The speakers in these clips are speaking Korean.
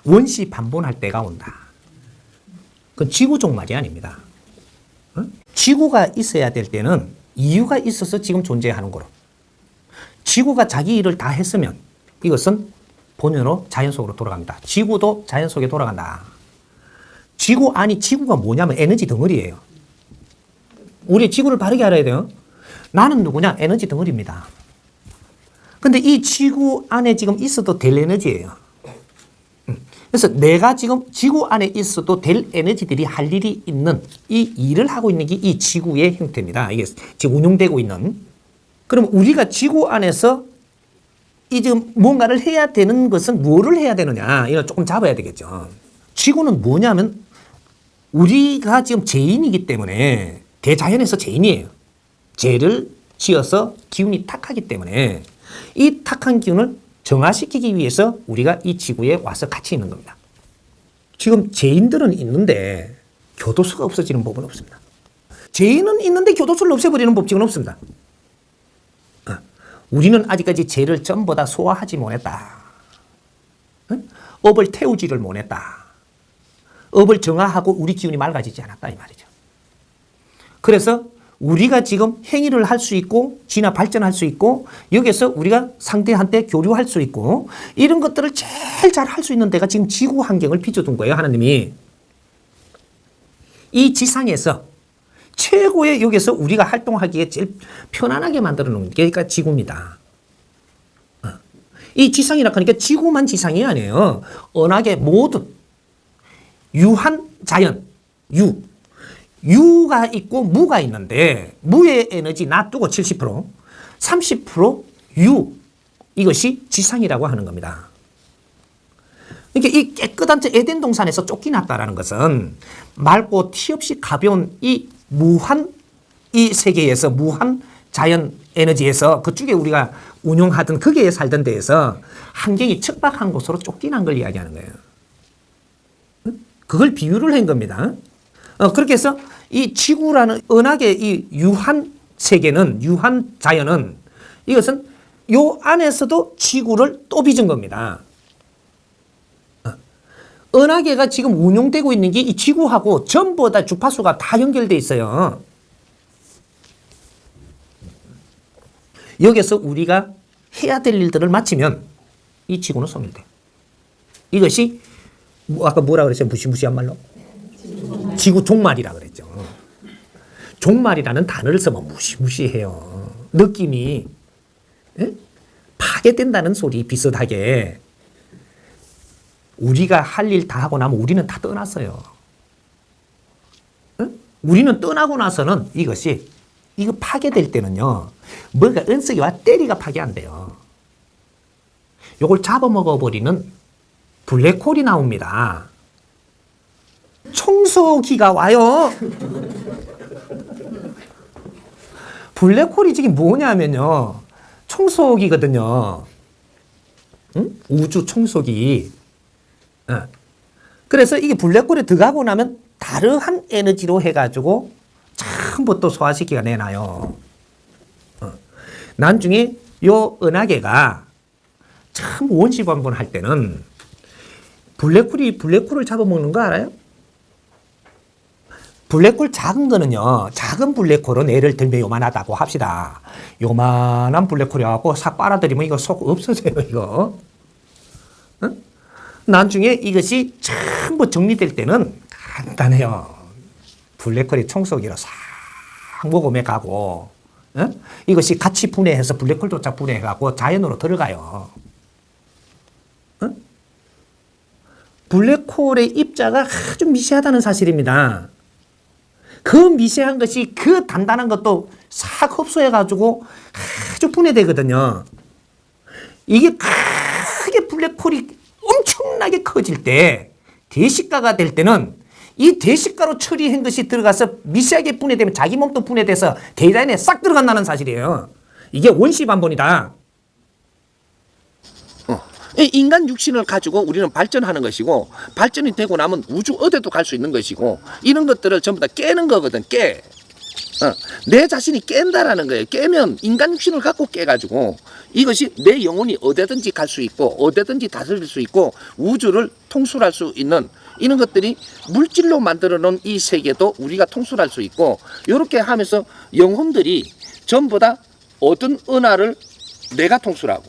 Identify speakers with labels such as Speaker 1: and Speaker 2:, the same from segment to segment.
Speaker 1: 원시 반본할 때가 온다. 그건 지구 종말이 아닙니다. 지구가 있어야 될 때는 이유가 있어서 지금 존재하는 거로. 지구가 자기 일을 다 했으면 이것은 본연으로 자연 속으로 돌아갑니다. 지구도 자연 속에 돌아간다. 지구 안이 지구가 뭐냐면 에너지 덩어리예요. 우리 지구를 바르게 알아야 돼요. 나는 누구냐? 에너지 덩어리입니다. 근데 이 지구 안에 지금 있어도 될 에너지예요. 그래서 내가 지금 지구 안에 있어도 될 에너지들이 할 일이 있는 이 일을 하고 있는 게 이 지구의 형태입니다. 이게 지금 운용되고 있는. 그럼 우리가 지구 안에서 이 지금 뭔가를 해야 되는 것은 뭐를 해야 되느냐? 이거 조금 잡아야 되겠죠. 지구는 뭐냐면 우리가 지금 죄인이기 때문에 대자연에서 죄인이에요. 죄를 지어서 기운이 탁하기 때문에 이 탁한 기운을 정화시키기 위해서 우리가 이 지구에 와서 같이 있는 겁니다. 지금 죄인들은 있는데 교도소가 없어지는 법은 없습니다. 죄인은 있는데 교도소를 없애버리는 법칙은 없습니다. 우리는 아직까지 죄를 전부 다 소화하지 못했다. 업을 태우지를 못했다. 업을 정화하고 우리 기운이 맑아지지 않았다 이 말이죠. 그래서 우리가 지금 행위를 할 수 있고 진화 발전할 수 있고 여기서 우리가 상대한테 교류할 수 있고 이런 것들을 제일 잘 할 수 있는 데가 지금 지구 환경을 빚어둔 거예요. 하나님이. 이 지상에서 최고의 여기서 우리가 활동하기에 제일 편안하게 만들어 놓은 게 그러니까 지구입니다. 이 지상이라 하니까 지구만 지상이 아니에요. 은하계 모든 유한 자연, 유가 있고 무가 있는데 무의 에너지 놔두고 70%, 30% 유, 이것이 지상이라고 하는 겁니다. 그러니까 이 깨끗한 에덴 동산에서 쫓겨났다라는 것은 맑고 티 없이 가벼운 이 무한 이 세계에서 무한 자연 에너지에서 그쪽에 우리가 운용하던 거기에 살던 데에서 환경이 척박한 곳으로 쫓겨난 걸 이야기하는 거예요. 그걸 비유를 한 겁니다. 그렇게 해서 이 지구라는 은하계 이 유한 세계는 유한 자연은 이것은 요 안에서도 지구를 또 빚은 겁니다. 은하계가 지금 운용되고 있는 게 이 지구하고 전부 다 주파수가 다 연결돼 있어요. 여기서 우리가 해야 될 일들을 마치면 이 지구는 소멸돼. 이것이 아까 뭐라 그랬어요? 무시무시한 말로? 지구 종말이라 그랬죠. 종말이라는 단어를 쓰면 무시무시해요. 느낌이 파괴된다는 소리 비슷하게 우리가 할 일 다 하고 나면 우리는 다 떠났어요. 우리는 떠나고 나서는 이거 파괴될 때는요. 뭔가 은석이와 때리가 파괴 안 돼요. 요걸 잡아먹어버리는 블랙홀이 나옵니다. 청소기가 와요. 블랙홀이 지금 뭐냐면요. 청소기거든요. 응? 우주 청소기. 그래서 이게 블랙홀에 들어가고 나면 다르한 에너지로 해가지고 전부 또 소화시키가 내놔요. 나중에 요 은하계가 참 원시반복할 때는 블랙홀을 잡아먹는 거 알아요? 블랙홀 작은 거는요, 작은 블랙홀은 예를 들면 요만하다고 합시다. 요만한 블랙홀이라고 싹 빨아들이면 이거 속 없어져요, 이거. 응? 나중에 이것이 전부 정리될 때는 간단해요. 블랙홀이 청소기로 싹 모금해 가고, 응? 이것이 같이 분해해서 블랙홀도 쫙 분해해가고 자연으로 들어가요. 응? 블랙홀의 입자가 아주 미세하다는 사실입니다. 그 미세한 것이 그 단단한 것도 싹 흡수해가지고 아주 분해되거든요. 이게 크게 블랙홀이 엄청나게 커질 때 대식가가 될 때는 이 대식가로 처리한 것이 들어가서 미세하게 분해되면 자기 몸도 분해돼서 대자연에 싹 들어간다는 사실이에요. 이게 원시반본이다. 인간 육신을 가지고 우리는 발전하는 것이고 발전이 되고 나면 우주 어디도 갈 수 있는 것이고 이런 것들을 전부 다 깨는 거거든. 내 자신이 깬다라는 거예요. 깨면 인간 육신을 갖고 깨가지고
Speaker 2: 이것이 내 영혼이 어디든지 갈 수 있고 어디든지 다스릴 수 있고 우주를 통솔할 수 있는 이런 것들이 물질로 만들어 놓은 이 세계도 우리가 통솔할 수 있고 이렇게 하면서 영혼들이 전부 다 얻은 은하를 내가 통솔하고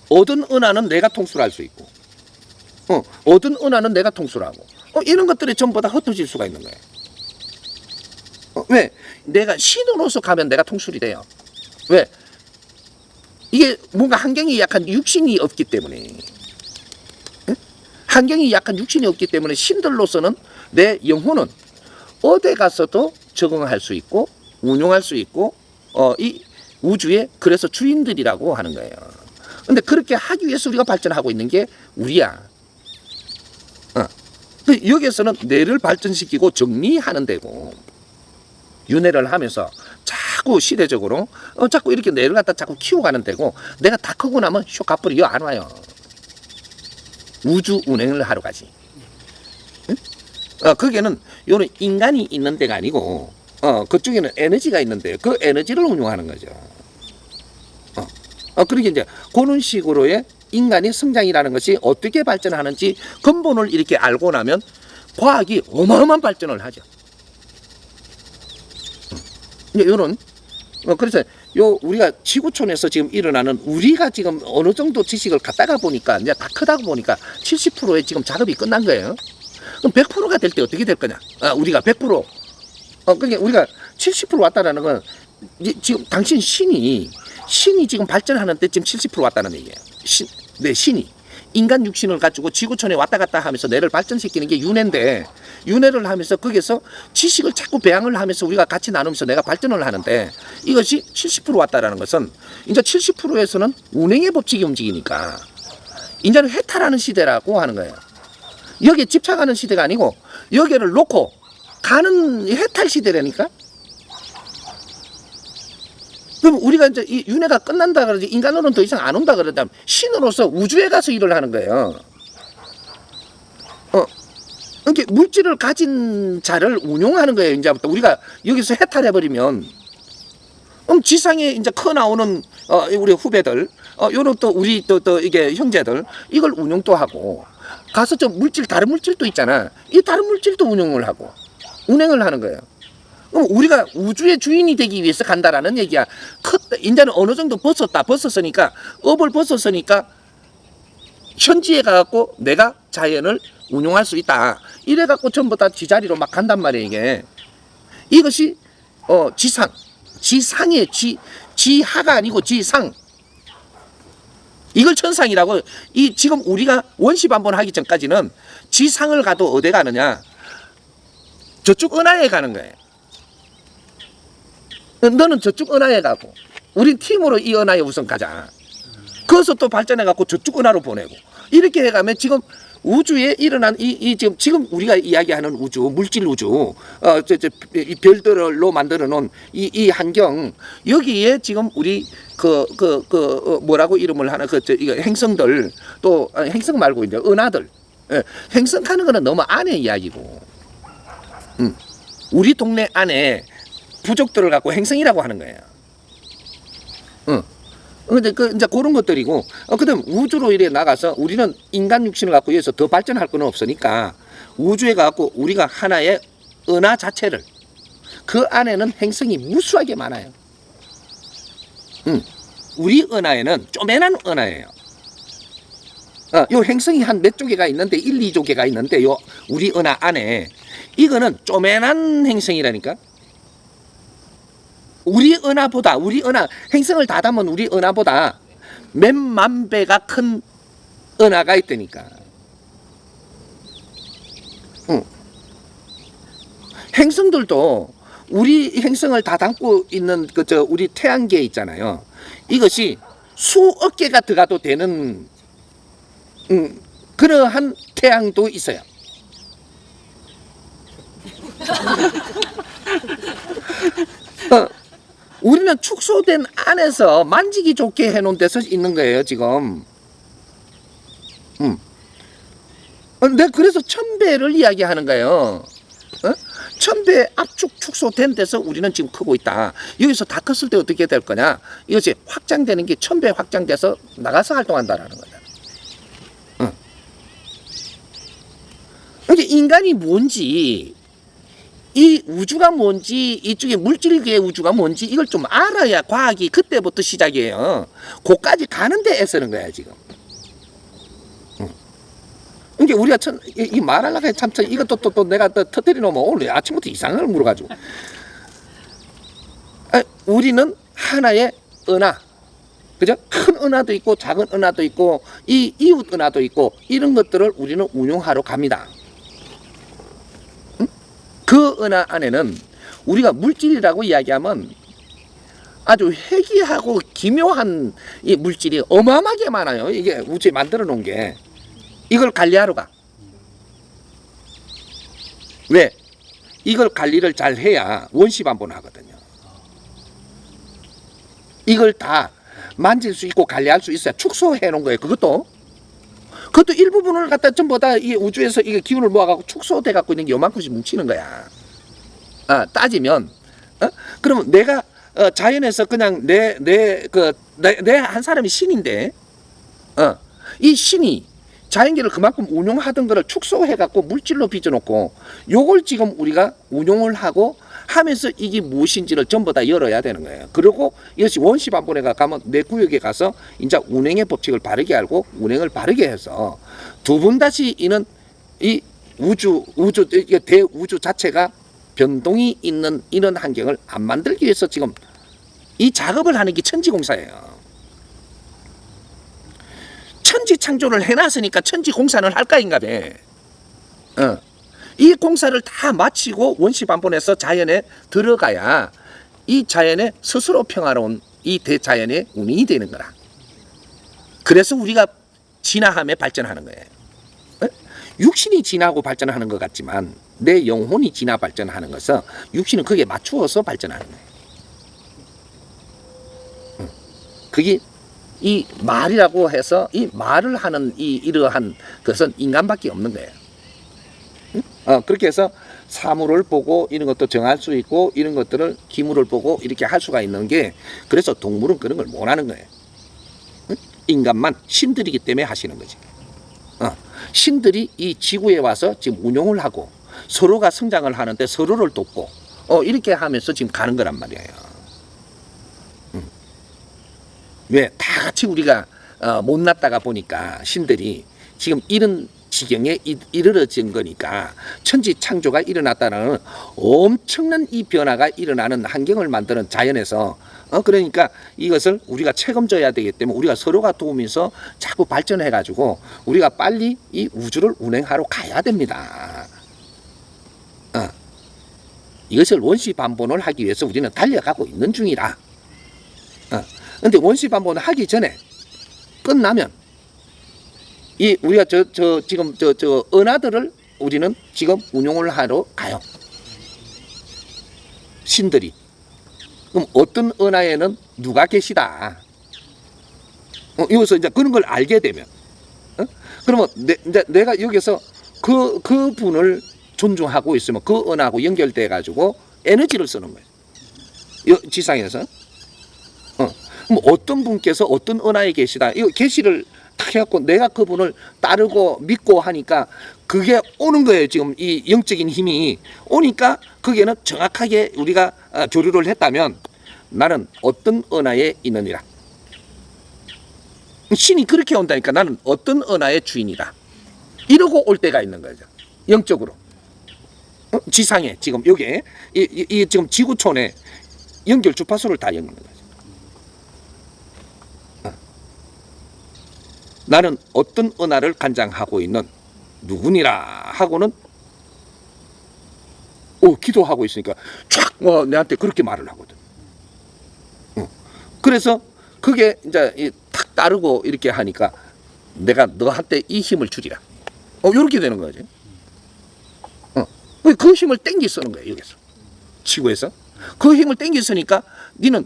Speaker 2: 얻은 은하는 내가 통솔할 수 있고 얻은 은하는 내가 통솔하고 이런 것들이 전부 다 흩어질 수가 있는 거예요. 왜? 내가 신으로서 가면 내가 통솔이 돼요. 왜? 이게 뭔가 환경이 약한 육신이 없기 때문에 환경이 약한 육신이 없기 때문에 신들로서는 내 영혼은 어디 가서도 적응할 수 있고 운용할 수 있고 이 우주의 그래서 주인들이라고 하는 거예요. 근데 그렇게 하기 위해서 우리가 발전하고 있는 게 우리야. 여기에서는 뇌를 발전시키고 정리하는 데고 윤회를 하면서 자꾸 시대적으로 자꾸 이렇게 뇌를 갖다 자꾸 키워가는 데고 내가 다 크고 나면 쇼 갚으러 여 안 와요. 우주 운행을 하러 가지. 응? 거기에는 요는 인간이 있는 데가 아니고 그쪽에는 에너지가 있는데 그 에너지를 운용하는 거죠. 그러게 이제 그런 식으로의 인간의 성장이라는 것이 어떻게 발전하는지 근본을 이렇게 알고 나면 과학이 어마어마한 발전을 하죠. 요런 그래서 우리가 지구촌에서 지금 일어나는 우리가 지금 어느 정도 지식을 갖다가 보니까 이제 다 크다고 보니까 70%의 지금 작업이 끝난 거예요. 그럼 100%가 될 때 어떻게 될 거냐? 우리가 100%. 그러니까 우리가 70% 왔다라는 건 지금 당신 신이 지금 발전하는 때 지금 70% 왔다는 얘기예요. 신이 인간 육신을 가지고 지구촌에 왔다 갔다 하면서 뇌를 발전시키는 게 윤회인데 윤회를 하면서 거기서 지식을 자꾸 배양을 하면서 우리가 같이 나누면서 내가 발전을 하는데 이것이 70% 왔다라는 것은 이제 70%에서는 운행의 법칙이 움직이니까 이제는 해탈하는 시대라고 하는 거예요. 여기에 집착하는 시대가 아니고 여기를 놓고 가는 해탈 시대라니까. 그럼 우리가 이제 이 윤회가 끝난다 그러지 인간으로는 더 이상 안 온다 그러다면 신으로서 우주에 가서 일을 하는 거예요. 이렇게 물질을 가진 자를 운용하는 거예요. 이제부터 우리가 여기서 해탈해버리면 지상에 이제 커 나오는 우리 후배들, 요런 또 우리 또 이게 형제들 이걸 운용도 하고 가서 좀 물질 다른 물질도 있잖아. 이 다른 물질도 운용을 하고 운행을 하는 거예요. 그럼 우리가 우주의 주인이 되기 위해서 간다라는 얘기야. 이제는 어느 정도 벗었으니까 업을 벗었으니까 현지에 가갖고 내가 자연을 운용할 수 있다. 이래갖고 전부 다 지자리로 막 간단 말이에요. 이것이 지상의 지하가 아니고 지상. 이걸 천상이라고. 이 지금 우리가 원시반번 하기 전까지는 지상을 가도 어디 가느냐? 저쪽 은하에 가는 거예요. 너는 저쪽 은하에 가고 우린 팀으로 이 은하에 우선 가자. 거기서 또 발전해갖고 저쪽 은하로 보내고 이렇게 해가면 지금 우주에 일어난 지금 우리가 이야기하는 우주, 물질 우주, 이 별들로 만들어 놓은 이 환경 여기에 지금 우리 뭐라고 이름을 하나 이거 행성들 또 행성 말고 이제 은하들 행성 하는 거는 너무 안에 이야기고 우리 동네 안에 부족들을 갖고 행성이라고 하는 거예요. 근데 이제 그런 것들이고, 그다음 우주로 이래 나가서 우리는 인간 육신을 갖고 여기서 더 발전할 건 없으니까 우주에 가고 우리가 하나의 은하 자체를 그 안에는 행성이 무수하게 많아요. 우리 은하에는 쪼매난 은하예요. 요 행성이 한 몇 조개가 있는데 1, 2조개가 있는데 요 우리 은하 안에 이거는 쪼매난 행성이라니까. 우리 은하보다 행성을 다 담은 우리 은하보다 몇만 배가 큰 은하가 있다니까. 행성들도 우리 행성을 다 담고 있는 우리 태양계 있잖아요. 이것이 수억 개가 들어가도 되는 그러한 태양도 있어요. 우리는 축소된 안에서 만지기 좋게 해놓은 데서 있는 거예요, 지금. 내가 그래서 1000배를 이야기하는 거예요. 1000배 압축 축소된 데서 우리는 지금 크고 있다. 여기서 다 컸을 때 어떻게 될 거냐? 이것이 확장되는 게 1000배 확장돼서 나가서 활동한다라는 거다. 응. 이제 인간이 뭔지, 이 우주가 뭔지, 이쪽에 물질계의 우주가 뭔지 이걸 좀 알아야 과학이 그때부터 시작이에요. 그까지 가는데 애쓰는 거야 지금. 이게 우리가 이 말하려고 해 참 이것도 또 내가 또 터뜨려 놓으면 오늘 아침부터 이상한 걸 물어가지고. 우리는 하나의 은하, 그죠? 큰 은하도 있고 작은 은하도 있고 이 이웃 은하도 있고 이런 것들을 우리는 운용하러 갑니다. 응? 그 은하 안에는 우리가 물질이라고 이야기하면 아주 희귀하고 기묘한 이 물질이 어마어마하게 많아요. 이게 우주에 만들어 놓은 게. 이걸 관리하러 가. 왜? 이걸 관리를 잘 해야 원시반복을 하거든요. 이걸 다 만질 수 있고 관리할 수 있어야 축소해 놓은 거예요. 그것도 일부분을 갖다 전부 다 이 우주에서 이게 기운을 모아갖고 축소돼 갖고 있는 게 요만큼씩 뭉치는 거야. 따지면, 그러면 내가 자연에서 그냥 내 한 사람이 신인데, 이 신이 자연계를 그만큼 운용하던 거를 축소해갖고 물질로 빚어놓고 요걸 지금 우리가 운용을 하고 하면서 이게 무엇인지를 전부 다 열어야 되는 거예요. 그리고 이것이 원시반복에 가면 내 구역에 가서 이제 운행의 법칙을 바르게 알고 운행을 바르게 해서 두 번 다시 이는 이 대우주 자체가 변동이 있는 이런 환경을 안 만들기 위해서 지금 이 작업을 하는 게 천지공사예요. 천지 창조를 해놨으니까 천지 공사는 할까 인가 봐. 이 공사를 다 마치고 원시반복에서 자연에 들어가야 이 자연에 스스로 평화로운 이 대자연의 운행이 되는 거라. 그래서 우리가 진화함에 발전하는 거예요. 육신이 진화하고 발전하는 것 같지만 내 영혼이 진화 발전하는 것은 육신은 거기에 맞추어서 발전하는 거예요. 그게 이 말이라고 해서 이 말을 하는 이러한 것은 인간밖에 없는 거예요. 그렇게 해서 사물을 보고 이런 것도 정할 수 있고 이런 것들을 기물을 보고 이렇게 할 수가 있는 게 그래서 동물은 그런 걸 못 하는 거예요. 인간만 신들이기 때문에 하시는 거지. 신들이 이 지구에 와서 지금 운용을 하고 서로가 성장을 하는데 서로를 돕고 이렇게 하면서 지금 가는 거란 말이에요. 왜? 다 같이 우리가 못났다가 보니까 신들이 지금 이런 지경에 이르러진 거니까 천지 창조가 일어났다는 엄청난 이 변화가 일어나는 환경을 만드는 자연에서 그러니까 이것을 우리가 책임져야 되기 때문에 우리가 서로가 도우면서 자꾸 발전해 가지고 우리가 빨리 이 우주를 운행하러 가야 됩니다. 이것을 원시 반복을 하기 위해서 우리는 달려가고 있는 중이라. 근데 원시 반복을 하기 전에 끝나면 이 우리가 지금 은하들을 우리는 지금 운용을 하러 가요. 신들이. 그럼 어떤 은하에는 누가 계시다. 여기서 이제 그런 걸 알게 되면, 그러면 내가 여기서 그 분을 존중하고 있으면 그 은하하고 연결돼 가지고 에너지를 쓰는 거예요. 지상에서. 그럼 어떤 분께서 어떤 은하에 계시다. 이거 계시를 탁 해갖고 내가 그분을 따르고 믿고 하니까 그게 오는 거예요. 지금 이 영적인 힘이 오니까 거기에는 정확하게 우리가 교류를 했다면 나는 어떤 은하에 있느니라. 신이 그렇게 온다니까 나는 어떤 은하의 주인이다. 이러고 올 때가 있는 거죠. 영적으로. 지상에 지금 여기에 이 지금 지구촌에 연결 주파수를 다 엮는 거죠. 나는 어떤 은하를 관장하고 있는 누구니라 하고는 기도하고 있으니까 쫙 내한테 그렇게 말을 하거든. 그래서 그게 이제 탁 따르고 이렇게 하니까 내가 너한테 이 힘을 주리라. 이렇게 되는 거지. 그 힘을 땡기 쓰는 거예요. 여기서 지구에서 그 힘을 땡기 쓰니까 니는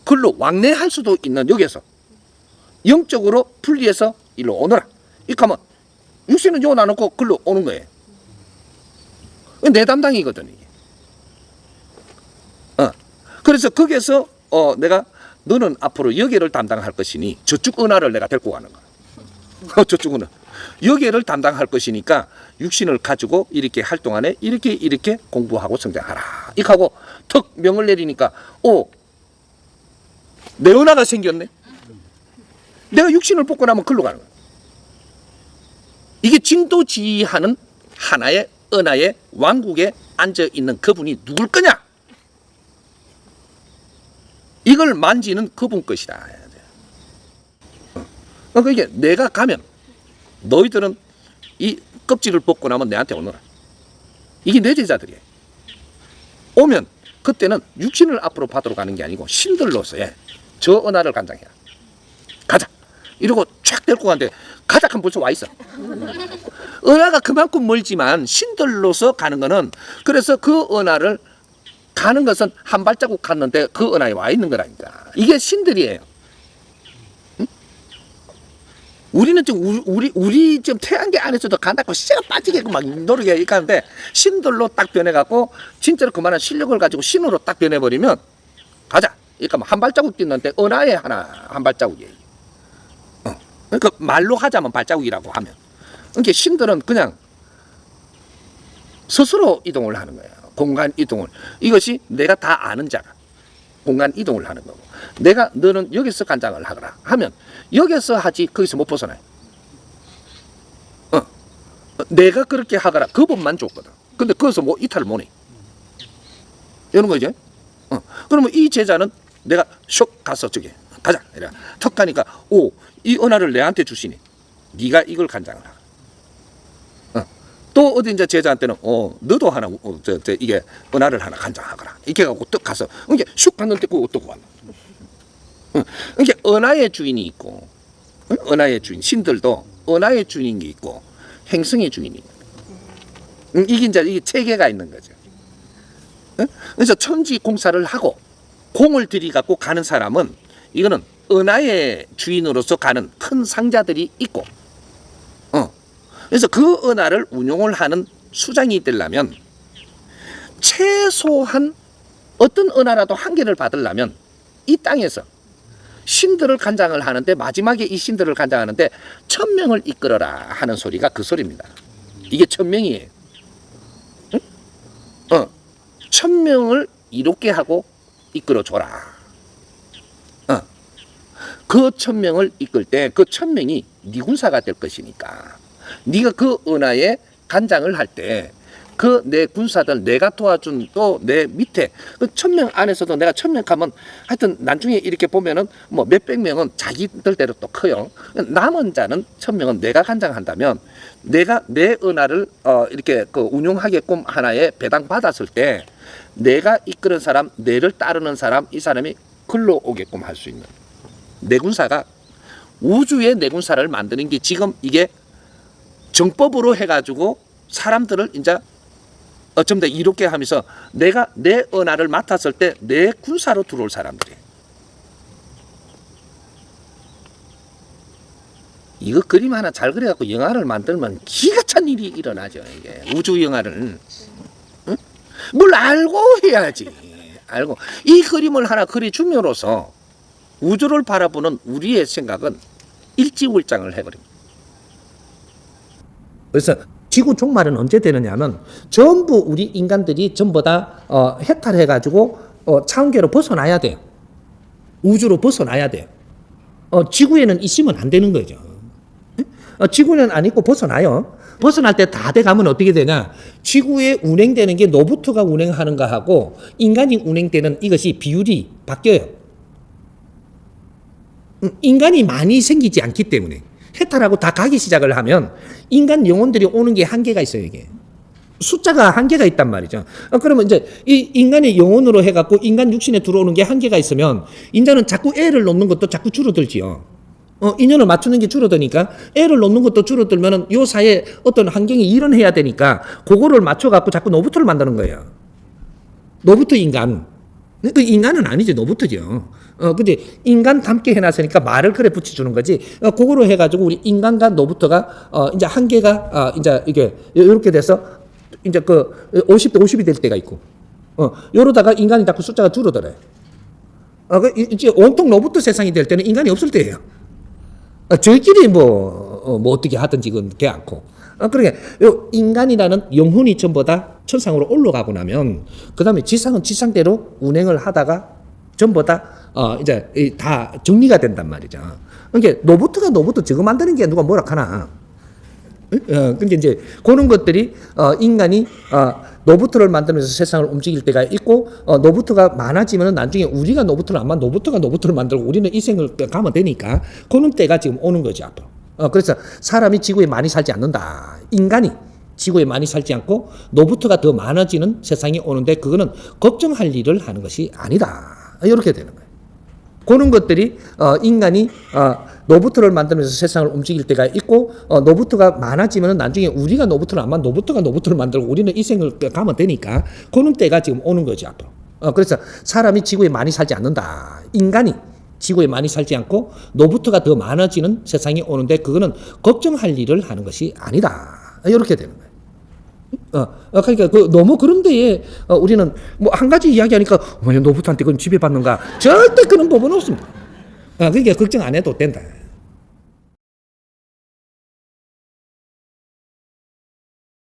Speaker 2: 글로 왕래할 수도 있는 여기에서 영적으로 분리해서 일로 오너라. 이렇게 하면 육신은 요 놔놓고 글로 오는 거예요. 내 담당이거든. 이게. 그래서 거기에서 내가 너는 앞으로 여기를 담당할 것이니 저쪽 은하를 내가 데리고 가는 거야. 저쪽 은하. 여기를 담당할 것이니까 육신을 가지고 이렇게 활동하네. 이렇게 공부하고 성장하라. 이렇게 하고 턱 명을 내리니까 내 은하가 생겼네. 내가 육신을 뽑고 나면 글로 가는 거야. 이게 진도지휘하는 하나의 은하의 왕국에 앉아있는 그분이 누굴 거냐? 이걸 만지는 그분 것이다. 그러니까 내가 가면 너희들은 이 껍질을 벗고 나면 내한테 오너라. 이게 내 제자들이에요. 오면 그때는 육신을 앞으로 받으러 가는 게 아니고 신들로서의 저 은하를 관장해라. 가자. 이러고 쫙 데리고 가는데 가자 하면 벌써 와 있어. 은하가 그만큼 멀지만 신들로서 가는 거는 그래서 그 은하를 가는 것은 한 발자국 갔는데 그 은하에 와 있는 거라니까. 이게 신들이에요. 응? 우리는 지금 우리 지금 태양계 안에서도 간다고 씨가 빠지게끔 막 노력해 이렇게 하는데 신들로 딱 변해갖고 진짜로 그만한 실력을 가지고 신으로 딱 변해버리면 가자. 그러니까 한 발자국 뛰는데 은하에 한 발자국이에요. 그러니까 말로 하자면 발자국이라고 하면. 그러니까 신들은 그냥 스스로 이동을 하는 거예요. 공간 이동을. 이것이 내가 다 아는 자가 공간 이동을 하는 거고. 너는 여기서 관장을 하거라 하면 여기서 하지 거기서 못 벗어나요. 내가 그렇게 하거라 그 법만 줬거든. 근데 거기서 뭐 이탈을 못 해. 이런 거죠. 그러면 이 제자는 내가 슉 가서 저기 가자. 이래. 턱 가니까 이 은하를 내한테 주시니 네가 이걸 관장을 하라. 또 어디 이제 제자한테는 너도 하나 이게 은하를 하나 관장하거라. 이렇게 갖고 또 가서 이게 슉 갔는데 그거 또 왔나. 이게 은하의 주인이 있고 은하의 주인 신들도 은하의 주인이 있고 행성의 주인이 있고 이게 이제 이게 체계가 있는 거죠. 그래서 천지 공사를 하고 공을 들이갖고 가는 사람은 이거는 은하의 주인으로서 가는 큰 상자들이 있고 그래서 그 은하를 운용을 하는 수장이 되려면 최소한 어떤 은하라도 한 개를 받으려면 이 땅에서 신들을 관장을 하는데 마지막에 이 신들을 관장하는데 1000명을 이끌어라 하는 소리가 그 소리입니다. 이게 1000명이에요. 응? 1000명을 이롭게 하고 이끌어줘라. 그 1000명을 이끌 때 그 1000명이 네 군사가 될 것이니까 네가 그 은하에 관장을 할 때 그 내 군사들 내가 도와준 또 내 밑에 그 1000명 안에서도 내가 1000명 가면 하여튼 나중에 이렇게 보면은 뭐 몇백 명은 자기들대로 또 커요. 남은 자는 1000명은 내가 관장한다면 내가 내 은하를 이렇게 그 운용하게끔 하나에 배당 받았을 때 내가 이끄는 사람, 내를 따르는 사람, 이 사람이 글로 오게끔 할 수 있는 내군사가 우주의 내군사를 만드는 게 지금 이게 정법으로 해가지고 사람들을 이제 좀 더 이롭게 하면서 내가 내 은하를 맡았을 때 내 군사로 들어올 사람들이 이거 그림 하나 잘 그려갖고 영화를 만들면 기가 찬 일이 일어나죠. 이게 우주 영화를 응? 뭘 알고 해야지. 알고 이 그림을 하나 그려줌으로써 우주를 바라보는 우리의 생각은 일지월장을 해버립니다.
Speaker 1: 그래서 지구 종말은 언제 되느냐면 전부 우리 인간들이 전부 다 해탈해가지고 차원계로 벗어나야 돼요. 우주로 벗어나야 돼요. 지구에는 있으면 안 되는 거죠. 지구는 안 있고 벗어나요. 벗어날 때 다 돼가면 어떻게 되냐? 지구에 운행되는 게 로봇가 운행하는 거하고 인간이 운행되는 이것이 비율이 바뀌어요. 인간이 많이 생기지 않기 때문에 해탈하고 다 가기 시작을 하면 인간 영혼들이 오는 게 한계가 있어요. 이게 숫자가 한계가 있단 말이죠. 그러면 이제 이 인간의 영혼으로 해갖고 인간 육신에 들어오는 게 한계가 있으면 인자는 자꾸 애를 놓는 것도 자꾸 줄어들지요. 인연을 맞추는 게 줄어드니까 애를 놓는 것도 줄어들면은 요 사이에 어떤 환경이 일어나야 되니까 그거를 맞춰갖고 자꾸 노부트를 만드는 거예요. 노부트 인간. 그 인간은 아니죠. 노부트죠. 근데 인간 닮게 해놨으니까 말을 그래 붙여주는 거지. 그거로 해가지고 우리 인간과 노부터가 이제 한계가 이제 이게 이렇게 돼서 이제 그 50대 50이 될 때가 있고, 요러다가 인간이 자꾸 숫자가 줄어들어요. 이제 온통 로봇 세상이 될 때는 인간이 없을 때예요. 저희끼리 뭐 어떻게 하든지 그건 돼 않고. 그러니까 요 인간이라는 영혼이 전부 다 천상으로 올라가고 나면 그 다음에 지상은 지상대로 운행을 하다가 전부 다 이제 다 정리가 된단 말이죠. 그러니까 로봇 저거 만드는 게 누가 뭐라 하나. 근데 이제 그런 것들이 인간이 로봇을 만들면서 세상을 움직일 때가 있고 로봇가 많아지면 나중에 우리가 로봇을 안 만 로봇가 로봇을 만들고 우리는 이 생을 가면 되니까 그런 때가 지금 오는 거죠 앞으로. 그래서 사람이 지구에 많이 살지 않는다. 인간이 지구에 많이 살지 않고 로봇가 더 많아지는 세상이 오는데 그거는 걱정할 일을 하는 것이 아니다. 이렇게 되는 거예요. 그런 것들이 인간이 로봇을 만들면서 세상을 움직일 때가 있고 로봇가 많아지면 나중에 우리가 로봇을 안 만 로봇가 로봇을 만들고 우리는 이 생을 가면 되니까 그런 때가 지금 오는 거죠 앞으로. 그래서 사람이 지구에 많이 살지 않는다. 인간이 지구에 많이 살지 않고 로봇가 더 많아지는 세상이 오는데 그거는 걱정할 일을 하는 것이 아니다. 이렇게 되는 거예요. 그러니까 너무 그런 데에 우리는 뭐 한 가지 이야기하니까 로봇한테 그럼 지배받는가? 절대 그런 법은 없습니다. 그러니까 걱정 안 해도 된다.